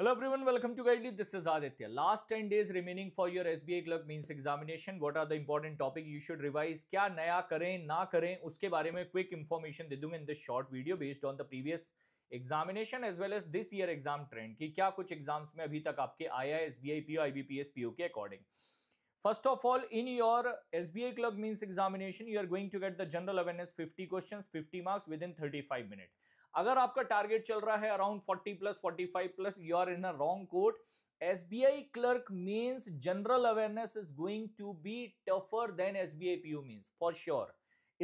Hello everyone, welcome to Guidely. This is Aditya. Last 10 days remaining for your SBI Clerk Means examination. What are the important topics you should revise? क्या नया करें ना करें उसके बारे में quick information दे दूंगा in this short video based on the previous examination as well as this year exam trend कि क्या कुछ एग्जाम्स में अभी तक आपके आया है SBI PO, IBPS PO के according. First of all, in your SBI Clerk Means examination, you are going to get the general awareness 50 questions, 50 marks within 35 minutes. अगर आपका टारगेट चल रहा है around 40 plus 45 plus, you are in a wrong quote. SBI Clerk Means general awareness is going to be tougher than SBI PO Means for sure.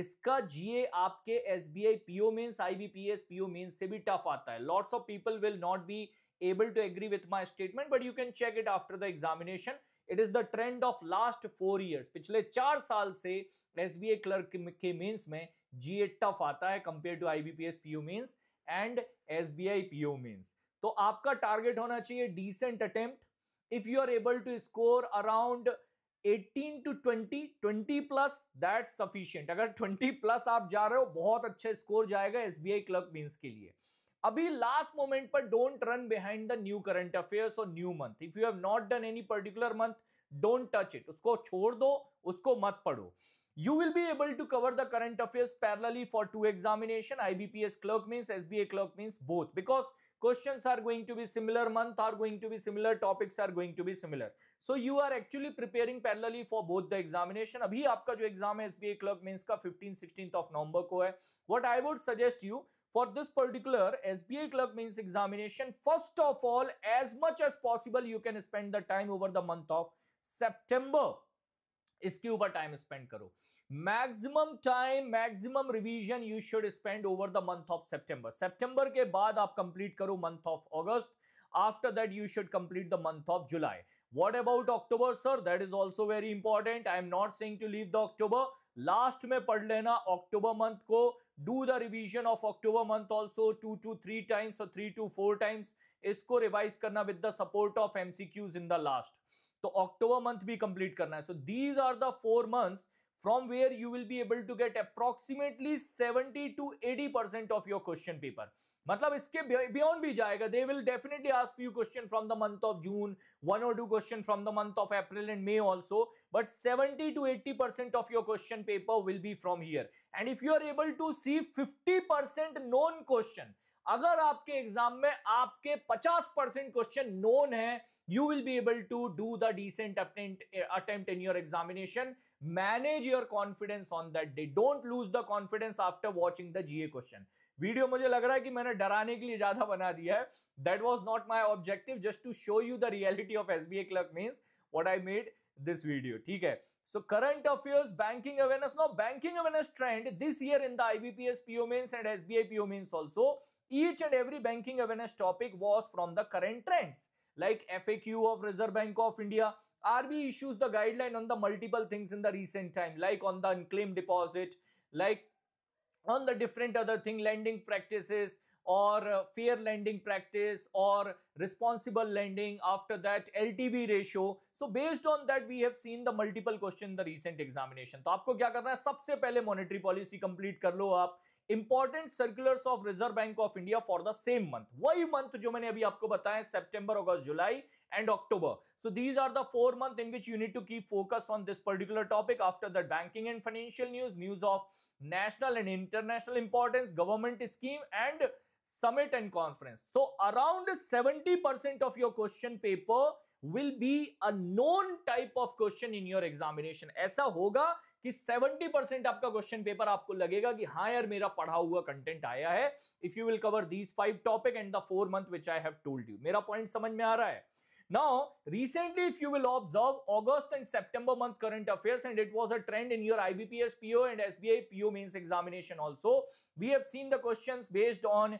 इसका GA आपके SBI PO Means, IBPS PO Means से भी tough आता है. Lots of people will not be able to agree with my statement, but you can check it after the examination. It is the trend of last 4 years. पिछले 4 साल से SBI Clerk के means में GA tough आता है compare to IBPS PO Means and SBI PO Means. तो आपका target होना चाहिए decent attempt. If you are able to score around 18 to 20 plus, that sufficient. अगर 20 प्लस आप जा रहे हो, बहुत अच्छा स्कोर जाएगा SBI Clerk Means के लिए. अभी लास्ट मोमेंट पर don't run behind the new current affairs और new month. If you have not done any particular month, don't touch it. उसको छोड़ दो, उसको मत पढ़ो. You will be able to cover the current affairs parallelly for 2 examination, IBPS Clerk Means, SBI Clerk Means, both, because questions are going to be similar, month are going to be similar, topics are going to be similar. So you are actually preparing parallelly for both the examination. अभी आपका जो exam है SBI Clerk Means का 15-16 of November को है. What I would suggest you for this particular SBI Clerk Means examination, first of all, as much as possible, you can spend the time over the month of September. इसके ऊपर time spend करो. Maximum time, maximum revision you should spend over the month of सितंबर. सितंबर के बाद आप complete करो month of अगस्त. After that, you should complete the month of July. What about October, sir? That is also very important. I am not saying to leave the October. Last में पढ़ लेना October month को. Do the revision of October month also 2 to 3 times or 3 to 4 times. इसको revise करना with the support of MCQs in the last. तो October month भी complete करना है. So these are the 4 months from where you will be able to get approximately 70 to 80% of your question paper. मतलब इसके beyond भी जाएगा. They will definitely ask few question from the month of June, 1 or 2 question from the month of April and May also, but 70 to 80% of your question paper will be from here. And if you are able to see 50% known question, अगर आपके exam में आपके 50% question known है, you will be able to do the decent attempt in your examination. Manage your confidence on that day. Don't lose the confidence after watching the GA question. Video मुझे लग रहा है कि मैंने डराने के लिए ज्यादा बना दिया है. That was not my objective, just to show you the reality of SBI clerk mains what I made this video. ठीक है. So current affairs, banking awareness. Now banking awareness trend this year in the IBPS PO Means and SBI PO Means also, each and every banking awareness topic was from the current trends, like FAQ of Reserve Bank of India. RBI issues the guideline on the multiple things in the recent time, like on the unclaimed deposit, like on the different other thing, lending practices or fair lending practice or responsible lending. After that, LTV ratio. So based on that, we have seen the multiple question in the recent examination. तो आपको क्या करना है, सबसे पहले monetary policy complete कर लो आप. Important circulars of Reserve Bank of India for the same month. वही month जो मैंने अभी आपको बताया, September, August, July and October. So these are the 4 months in which you need to keep focus on this particular topic. After that, banking and financial news, news of national and international importance, government scheme and summit and conference. So around 70% of your question paper will be a known type of question in your examination. ऐसा होगा कि 70% आपका question paper आपको लगेगा कि हाँ यार मेरा पढ़ा हुआ कंटेंट आया है. If you will cover these 5 topic and the 4 month which I have told you. मेरा पॉइंट समझ में आ रहा है? Now, recently, if you will observe August and September month current affairs, and it was a trend in your IBPS PO and SBI PO Means examination also, we have seen the questions based on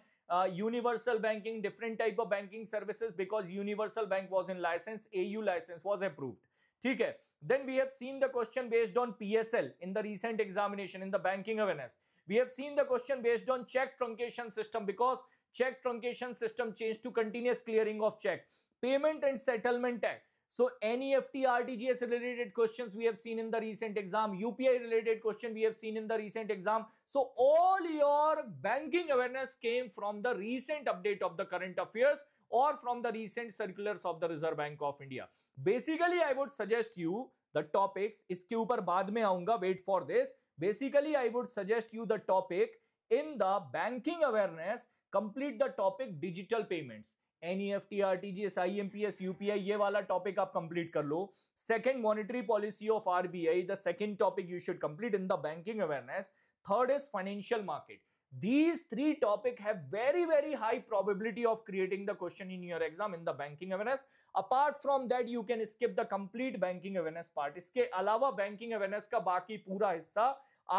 universal banking, different type of banking services, because universal bank was in license, AU license was approved. ठीक है. Then we have seen the question based on PSL in the recent examination in the banking awareness. We have seen the question based on check truncation system, because check truncation system changed to continuous clearing of check. Payment and settlement act. So NEFT, RTGS related questions we have seen in the recent exam. UPI related question we have seen in the recent exam. So all your banking awareness came from the recent update of the current affairs. or from the recent circulars of the Reserve Bank of India. Basically, I would suggest you the topics, इसके ऊपर बाद में आऊंगा, wait for this. Basically, I would suggest you the topic in the banking awareness, complete the topic digital payments. NEFT, RTGS, IMPS, UPI, ये वाला topic आप complete कर लो. Second, monetary policy of RBI, the second topic you should complete in the banking awareness. Third is financial market. These three topics have very high probability of creating the question in your exam in the banking awareness. Apart from that, you can skip the complete banking awareness part. इसके अलावा banking awareness का बाकी पूरा हिस्सा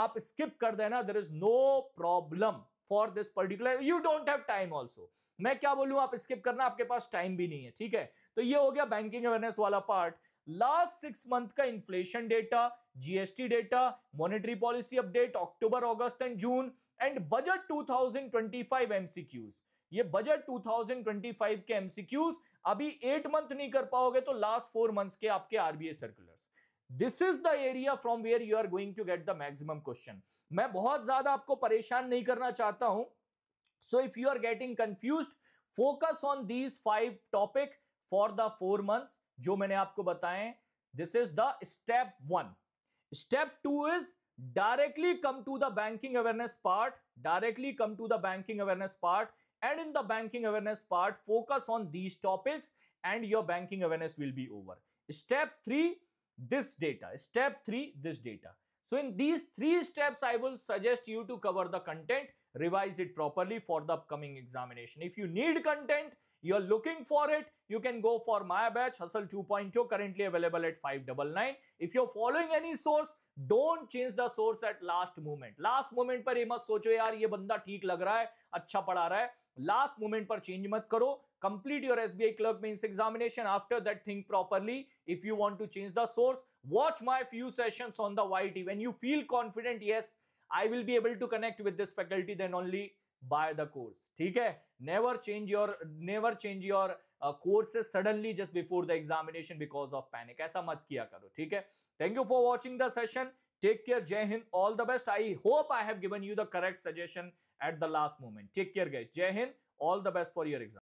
आप skip कर देना. There is no problem for this particular. You don't have time also. मैं क्या बोलूं, आप skip करना, आपके पास टाइम भी नहीं है. ठीक है, तो ये हो गया बैंकिंग अवेयरनेस वाला पार्ट. लास्ट 6 मंथ का inflation data, GST data, monetary policy update October, August and June, and budget 2025 MCQs. ये बजट 2025 के एमसीक्यूज अभी 8 मंथ नहीं कर पाओगे तो लास्ट 4 मंथ्स के आपके RBI circulars. This is the area from where you are going to get the maximum question. मैं बहुत ज्यादा आपको परेशान नहीं करना चाहता हूं. So if you are getting confused, focus on these 5 topic for the 4 months जो मैंने आपको बताएं. This is the step 1. Step 2 is directly come to the banking awareness part, directly come to the banking awareness part, and in the banking awareness part focus on these topics and your banking awareness will be over. Step 3, this data. Step 3, this data. So in these 3 steps I will suggest you to cover the content, revise it properly for the upcoming examination. If you need content, you are looking for it, you can go for my batch Hustle 2.0, currently available at 599. If you're following any source, don't change the source at last moment. Last moment पर ये मत सोचो यार ये बंदा ठीक लग रहा है, अच्छा पढ़ा रहा है. Last moment पर change मत करो. Complete your SBI Clerk Mains examination. After that, think properly. If you want to change the source, watch my few sessions on the YT. When you feel confident, yes, I will be able to connect with this faculty, then only buy the course. ठीक है? Never change your courses suddenly just before the examination because of panic. ऐसा मत किया करो. ठीक है? Thank you for watching the session. Take care. Jai Hind. All the best. I hope I have given you the correct suggestion at the last moment. Take care, guys. Jai Hind. All the best for your exam.